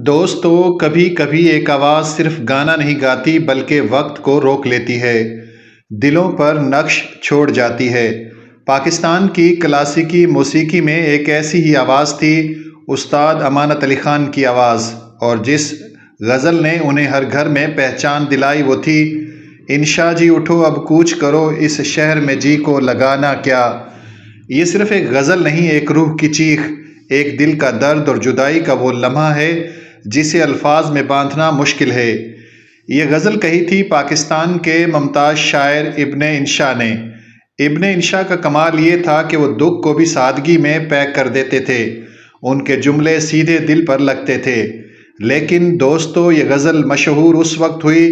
دوستو، کبھی کبھی ایک آواز صرف گانا نہیں گاتی بلکہ وقت کو روک لیتی ہے، دلوں پر نقش چھوڑ جاتی ہے۔ پاکستان کی کلاسیکی موسیقی میں ایک ایسی ہی آواز تھی، استاد امانت علی خان کی آواز، اور جس غزل نے انہیں ہر گھر میں پہچان دلائی وہ تھی انشا جی اٹھو اب کوچ کرو اس شہر میں جی کو لگانا کیا۔ یہ صرف ایک غزل نہیں، ایک روح کی چیخ، ایک دل کا درد اور جدائی کا وہ لمحہ ہے جسے الفاظ میں باندھنا مشکل ہے۔ یہ غزل کہی تھی پاکستان کے ممتاز شاعر ابن انشا نے۔ ابن انشا کا کمال یہ تھا کہ وہ دکھ کو بھی سادگی میں پیک کر دیتے تھے، ان کے جملے سیدھے دل پر لگتے تھے۔ لیکن دوستو، یہ غزل مشہور اس وقت ہوئی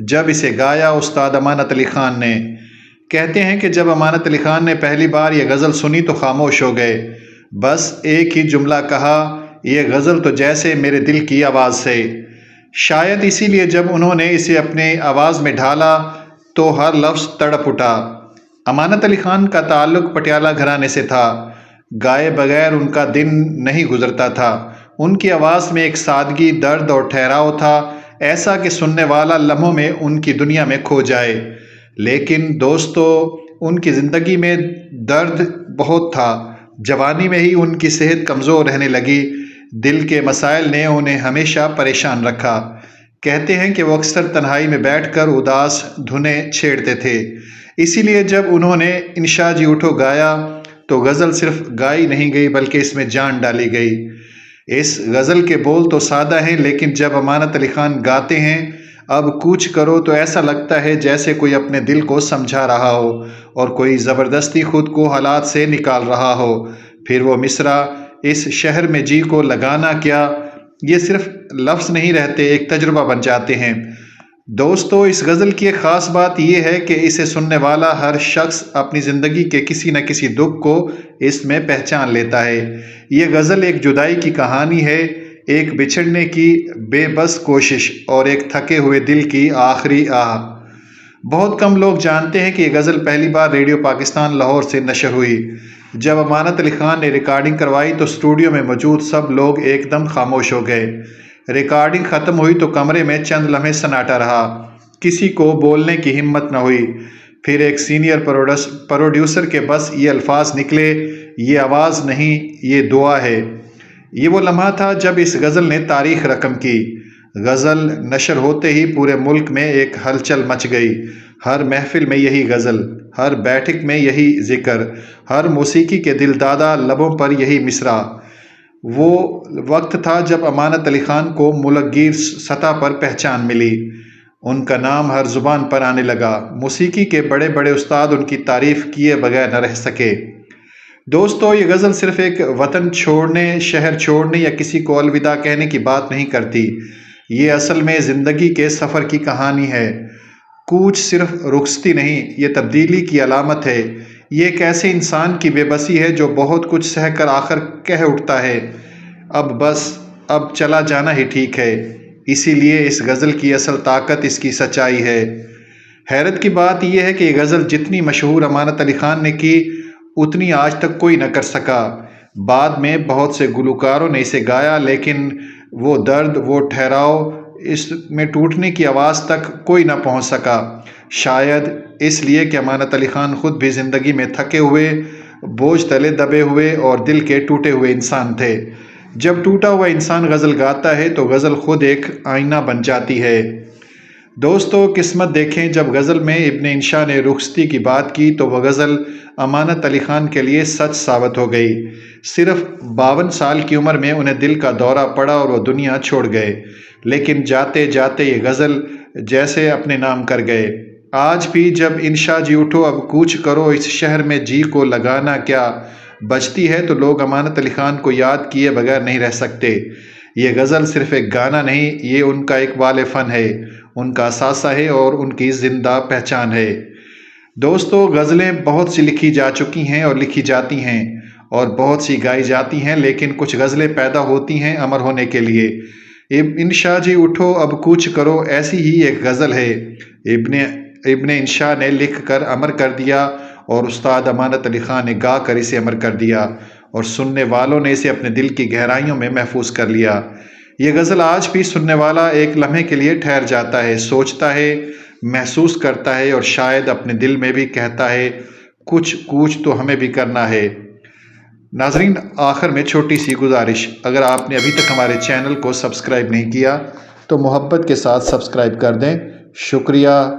جب اسے گایا استاد امانت علی خان نے۔ کہتے ہیں کہ جب امانت علی خان نے پہلی بار یہ غزل سنی تو خاموش ہو گئے، بس ایک ہی جملہ کہا، یہ غزل تو جیسے میرے دل کی آواز سے۔ شاید اسی لیے جب انہوں نے اسے اپنی آواز میں ڈھالا تو ہر لفظ تڑپ اٹھا۔ امانت علی خان کا تعلق پٹیالہ گھرانے سے تھا، گائے بغیر ان کا دن نہیں گزرتا تھا۔ ان کی آواز میں ایک سادگی، درد اور ٹھہراؤ تھا، ایسا کہ سننے والا لمحوں میں ان کی دنیا میں کھو جائے۔ لیکن دوستو، ان کی زندگی میں درد بہت تھا۔ جوانی میں ہی ان کی صحت کمزور رہنے لگی، دل کے مسائل نے انہیں ہمیشہ پریشان رکھا۔ کہتے ہیں کہ وہ اکثر تنہائی میں بیٹھ کر اداس دھنیں چھیڑتے تھے۔ اسی لیے جب انہوں نے انشا جی اٹھو گایا تو غزل صرف گائی نہیں گئی بلکہ اس میں جان ڈالی گئی۔ اس غزل کے بول تو سادہ ہیں، لیکن جب امانت علی خان گاتے ہیں اب کوچ کرو تو ایسا لگتا ہے جیسے کوئی اپنے دل کو سمجھا رہا ہو اور کوئی زبردستی خود کو حالات سے نکال رہا ہو۔ پھر وہ مصرع، اس شہر میں جی کو لگانا کیا، یہ صرف لفظ نہیں رہتے، ایک تجربہ بن جاتے ہیں۔ دوستو، اس غزل کی ایک خاص بات یہ ہے کہ اسے سننے والا ہر شخص اپنی زندگی کے کسی نہ کسی دکھ کو اس میں پہچان لیتا ہے۔ یہ غزل ایک جدائی کی کہانی ہے، ایک بچھڑنے کی بے بس کوشش اور ایک تھکے ہوئے دل کی آخری آہ۔ بہت کم لوگ جانتے ہیں کہ یہ غزل پہلی بار ریڈیو پاکستان لاہور سے نشر ہوئی۔ جب امانت علی خان نے ریکارڈنگ کروائی تو اسٹوڈیو میں موجود سب لوگ ایک دم خاموش ہو گئے۔ ریکارڈنگ ختم ہوئی تو کمرے میں چند لمحے سناٹا رہا، کسی کو بولنے کی ہمت نہ ہوئی۔ پھر ایک سینئر پروڈیوسر کے بس یہ الفاظ نکلے، یہ آواز نہیں، یہ دعا ہے۔ یہ وہ لمحہ تھا جب اس غزل نے تاریخ رقم کی۔ غزل نشر ہوتے ہی پورے ملک میں ایک ہلچل مچ گئی، ہر محفل میں یہی غزل، ہر بیٹھک میں یہی ذکر، ہر موسیقی کے دل دادا لبوں پر یہی مصرع۔ وہ وقت تھا جب امانت علی خان کو ملک گیر سطح پر پہچان ملی، ان کا نام ہر زبان پر آنے لگا، موسیقی کے بڑے بڑے استاد ان کی تعریف کیے بغیر نہ رہ سکے۔ دوستو، یہ غزل صرف ایک وطن چھوڑنے، شہر چھوڑنے یا کسی کو الوداع کہنے کی بات نہیں کرتی، یہ اصل میں زندگی کے سفر کی کہانی ہے۔ کوچ صرف رخصتی نہیں، یہ تبدیلی کی علامت ہے۔ یہ ایک ایسے انسان کی بے بسی ہے جو بہت کچھ سہ کر آخر کہہ اٹھتا ہے، اب بس، اب چلا جانا ہی ٹھیک ہے۔ اسی لیے اس غزل کی اصل طاقت اس کی سچائی ہے۔ حیرت کی بات یہ ہے کہ یہ غزل جتنی مشہور امانت علی خان نے کی، اتنی آج تک کوئی نہ کر سکا۔ بعد میں بہت سے گلوکاروں نے اسے گایا، لیکن وہ درد، وہ ٹھہراؤ، اس میں ٹوٹنے کی آواز تک کوئی نہ پہنچ سکا۔ شاید اس لیے کہ امانت علی خان خود بھی زندگی میں تھکے ہوئے، بوجھ تلے دبے ہوئے اور دل کے ٹوٹے ہوئے انسان تھے۔ جب ٹوٹا ہوا انسان غزل گاتا ہے تو غزل خود ایک آئینہ بن جاتی ہے۔ دوستو، قسمت دیکھیں، جب غزل میں ابن انشا نے رخصتی کی بات کی تو وہ غزل امانت علی خان کے لیے سچ ثابت ہو گئی۔ صرف 52 سال کی عمر میں انہیں دل کا دورہ پڑا اور وہ دنیا چھوڑ گئے، لیکن جاتے جاتے یہ غزل جیسے اپنے نام کر گئے۔ آج بھی جب انشا جی اٹھو اب کوچ کرو اس شہر میں جی کو لگانا کیا بجتی ہے تو لوگ امانت علی خان کو یاد کیے بغیر نہیں رہ سکتے۔ یہ غزل صرف ایک گانا نہیں، یہ ان کا اقبال فن ہے، ان کا اثاثہ ہے اور ان کی زندہ پہچان ہے۔ دوستو، غزلیں بہت سی لکھی جا چکی ہیں اور لکھی جاتی ہیں اور بہت سی گائی جاتی ہیں، لیکن کچھ غزلیں پیدا ہوتی ہیں امر ہونے کے لیے۔ انشا جی اٹھو اب کوچ کرو ایسی ہی ایک غزل ہے، ابن انشا نے لکھ کر امر کر دیا اور استاد امانت علی خان نے گا کر اسے امر کر دیا، اور سننے والوں نے اسے اپنے دل کی گہرائیوں میں محفوظ کر لیا۔ یہ غزل آج بھی سننے والا ایک لمحے کے لیے ٹھہر جاتا ہے، سوچتا ہے، محسوس کرتا ہے اور شاید اپنے دل میں بھی کہتا ہے کچھ کوچ تو ہمیں بھی کرنا ہے۔ ناظرین، آخر میں چھوٹی سی گزارش، اگر آپ نے ابھی تک ہمارے چینل کو سبسکرائب نہیں کیا تو محبت کے ساتھ سبسکرائب کر دیں۔ شکریہ۔